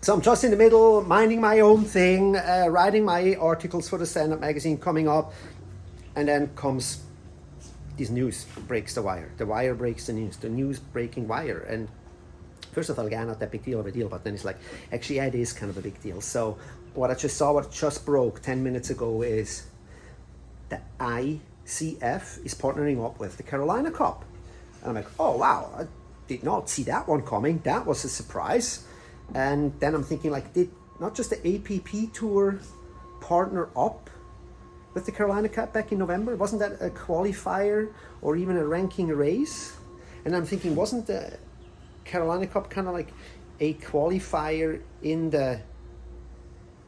So I'm just in the middle, minding my own thing, writing my articles for the Stand-Up magazine coming up, and then comes this news, breaks the wire breaks the news breaking wire. And first I thought, yeah, not that big deal of a deal, but then it's like, actually, yeah, it is kind of a big deal. So what just broke 10 minutes ago is the ICF is partnering up with the Carolina Cup. And I'm like, oh wow, I did not see that one coming. That was a surprise. And then I'm thinking, like, did not just the APP Tour partner up with the Carolina Cup back in November? Wasn't that a qualifier or even a ranking race? And I'm thinking, wasn't the Carolina Cup kind of like a qualifier in the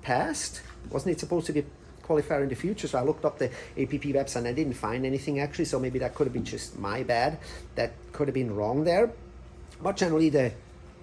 past? Wasn't it supposed to be a qualifier in the future? So I looked up the APP website and I didn't find anything actually, so maybe that could have been just my bad. That could have been wrong there. But generally the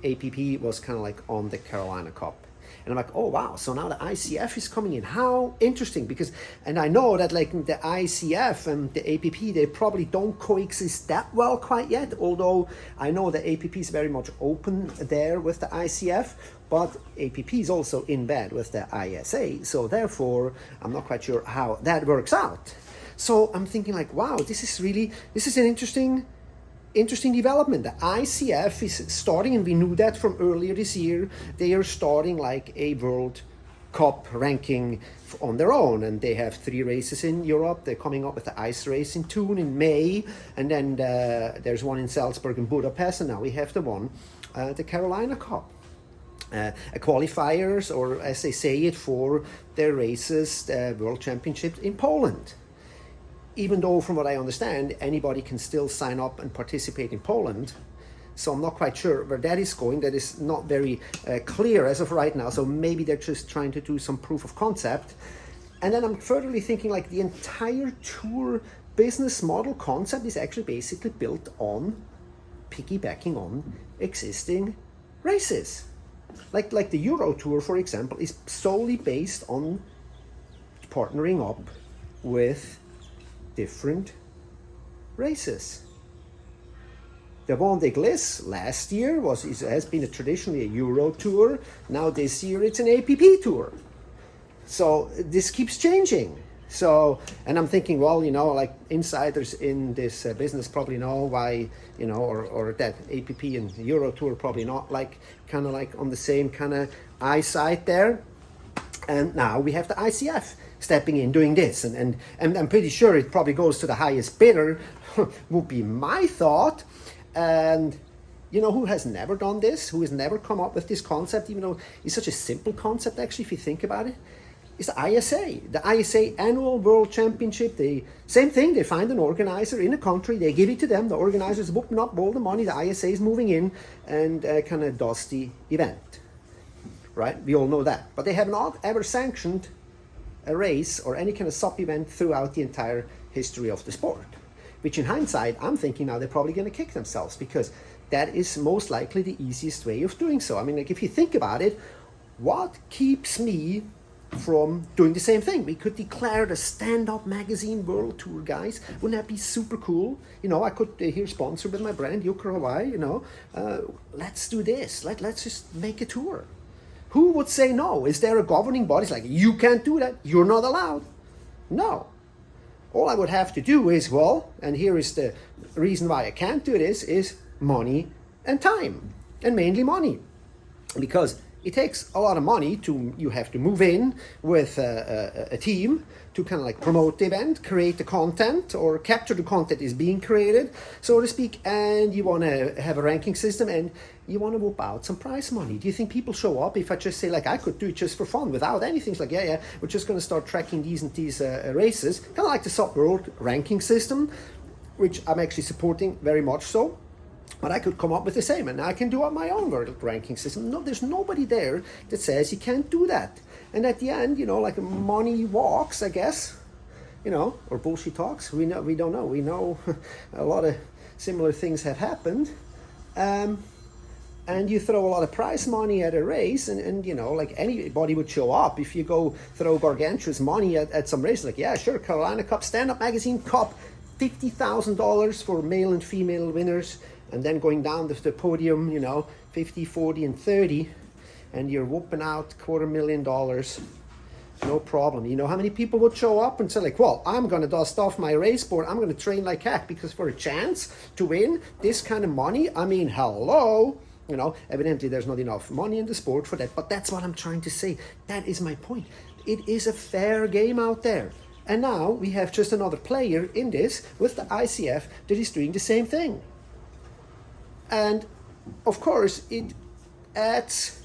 APP was kind of like on the Carolina Cup. And I'm like, oh wow, so now the ICF is coming in. How interesting, because, and I know that like the ICF and the APP, they probably don't coexist that well quite yet, although I know the APP is very much open there with the ICF, but APP is also in bed with the ISA, so therefore I'm not quite sure how that works out. So I'm thinking like, wow, this is an interesting development. The ICF is starting, and we knew that from earlier this year, they are starting like a World Cup ranking on their own, and they have 3 races in Europe. They're coming up with the ice race in Thun in May, and then there's one in Salzburg and Budapest, and now we have the Carolina Cup. Qualifiers, or as they say it, for their races, the World Championships in Poland. Even though, from what I understand, anybody can still sign up and participate in Poland. So I'm not quite sure where that is going. That is not very clear as of right now. So maybe they're just trying to do some proof of concept. And then I'm furtherly thinking like the entire tour business model concept is actually basically built on piggybacking on existing races. Like the Euro Tour, for example, is solely based on partnering up with different races. The Vendée Gloss last year has been traditionally a Euro Tour. Now this year it's an APP Tour. So this keeps changing. So, and I'm thinking, well, like insiders in this business probably know why, or that APP and Euro Tour probably not like kind of like on the same kind of eyesight there. And now we have the ICF stepping in, doing this, and I'm pretty sure it probably goes to the highest bidder, would be my thought. And who has never done this, who has never come up with this concept, even though it's such a simple concept actually if you think about it, is the ISA. The ISA Annual World Championship, same thing, they find an organizer in a country, they give it to them, the organizer's whooping up all the money, the ISA is moving in and kind of does the event. Right? We all know that. But they have not ever sanctioned a race or any kind of sub-event throughout the entire history of the sport. Which in hindsight, I'm thinking now they're probably going to kick themselves, because that is most likely the easiest way of doing so. I mean, like if you think about it, what keeps me from doing the same thing? We could declare the Stand-Up Magazine World Tour, guys. Wouldn't that be super cool? I could here sponsor with my brand, Yucca Hawaii, let's do this. Let's just make a tour. Who would say no? Is there a governing body? It's like, you can't do that. You're not allowed. No. All I would have to do is, and here is the reason why I can't do this, is money and time. And mainly money. Because it takes a lot of money you have to move in with a team to kind of like promote the event, create the content, or capture the content is being created, so to speak, and you want to have a ranking system, and you want to whoop out some prize money. Do you think people show up if I just say, like, I could do it just for fun without anything? It's like, yeah, we're just going to start tracking these and these races, kind of like the sub-world ranking system, which I'm actually supporting very much so. But I could come up with the same, and I can do my own world ranking system. No, there's nobody there that says you can't do that. And at the end, like money walks, I guess, or bullshit talks. We don't know. We know a lot of similar things have happened. And you throw a lot of prize money at a race, and like anybody would show up if you go throw gargantuous money at some race. Like, yeah, sure, Carolina Cup, Stand-Up Magazine Cup, $50,000 for male and female winners. And then going down the podium, 50, 40, and 30. and you're whooping out $250,000, no problem. You know how many people would show up and say like, well, I'm going to dust off my race board, I'm going to train like heck, because for a chance to win this kind of money, I mean, hello. You know, evidently there's not enough money in the sport for that, but that's what I'm trying to say. That is my point. It is a fair game out there. And now we have just another player in this with the ICF that is doing the same thing. And of course, it adds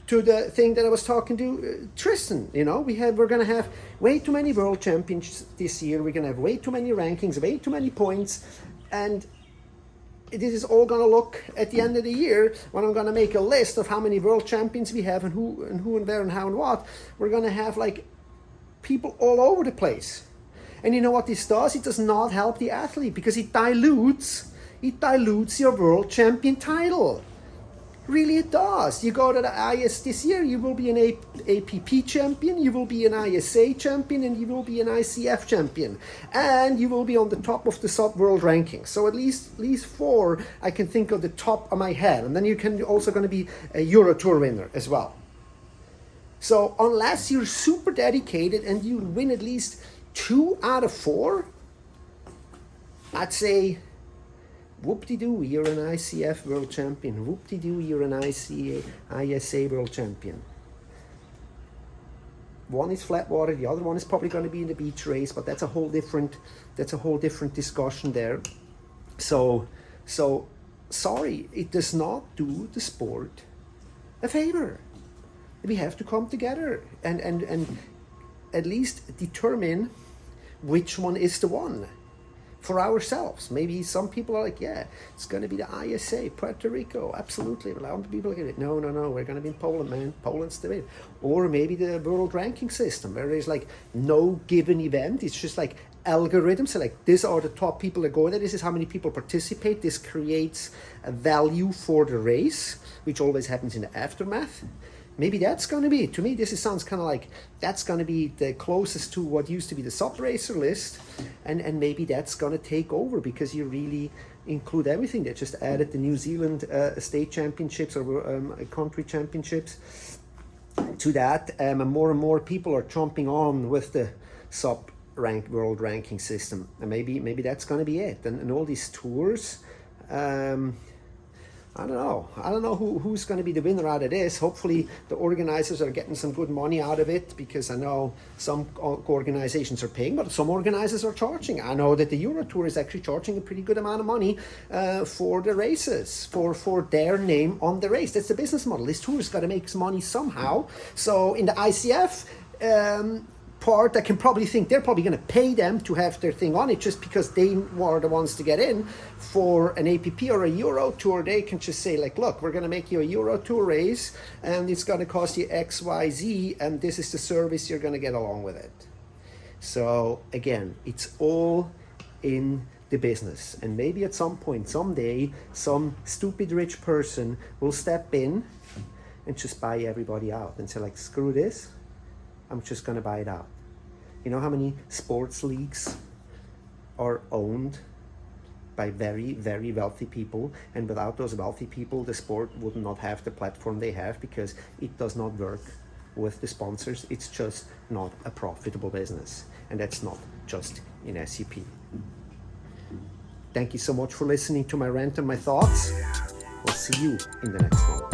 to the thing that I was talking to Tristan. You know, we're going to have way too many world champions this year. We're going to have way too many rankings, way too many points. And this is all going to look at the end of the year when I'm going to make a list of how many world champions we have and who and where and how and what. We're going to have like people all over the place. And you know what this does? It does not help the athlete, because it dilutes your world champion title. Really, it does. You go to the IS this year, you will be an APP champion, you will be an ISA champion, and you will be an ICF champion. And you will be on the top of the sub-world rankings. So at least 4 I can think of the top of my head. And then you can also going to be a Euro Tour winner as well. So unless you're super dedicated and you win at least 2 out of 4, I'd say, whoop-de-doo, you're an ICF world champion. Whoop-de-doo, you're an ISA world champion. One is flat water, the other one is probably going to be in the beach race, but that's a whole different discussion there. So sorry, it does not do the sport a favor. We have to come together and at least determine which one is the one for ourselves. Maybe some people are like, yeah, it's going to be the ISA, Puerto Rico, absolutely. But a lot of people look at it, no, we're going to be in Poland, man. Poland's the way. Or maybe the world ranking system, where there's like no given event. It's just like algorithms. So like, these are the top people that go there. This is how many people participate. This creates a value for the race, which always happens in the aftermath. Maybe that's going to be, to me, sounds kind of like that's going to be the closest to what used to be the sub-racer list. And maybe that's going to take over, because you really include everything. They just added the New Zealand state championships or country championships to that. And more people are jumping on with the sub-ranked world ranking system. And maybe that's going to be it. And all these tours, I don't know who's going to be the winner out of this. Hopefully the organizers are getting some good money out of it, because I know some organizations are paying, but some organizers are charging. I know that the Euro Tour is actually charging a pretty good amount of money for the races, for their name on the race. That's the business model. This tour's got to make some money somehow. So in the ICF part, I can probably think they're probably going to pay them to have their thing on it, just because they were the ones to get in. For an APP or a Euro Tour, they can just say like, look, we're going to make you a Euro Tour race, and it's going to cost you XYZ, and this is the service you're going to get along with it. So again, it's all in the business. And maybe at some point, someday, some stupid rich person will step in and just buy everybody out and say like, screw this, I'm just going to buy it out. You know how many sports leagues are owned by very, very wealthy people? And without those wealthy people, the sport would not have the platform they have, because it does not work with the sponsors. It's just not a profitable business. And that's not just in SUP. Thank you so much for listening to my rant and my thoughts. We'll see you in the next one.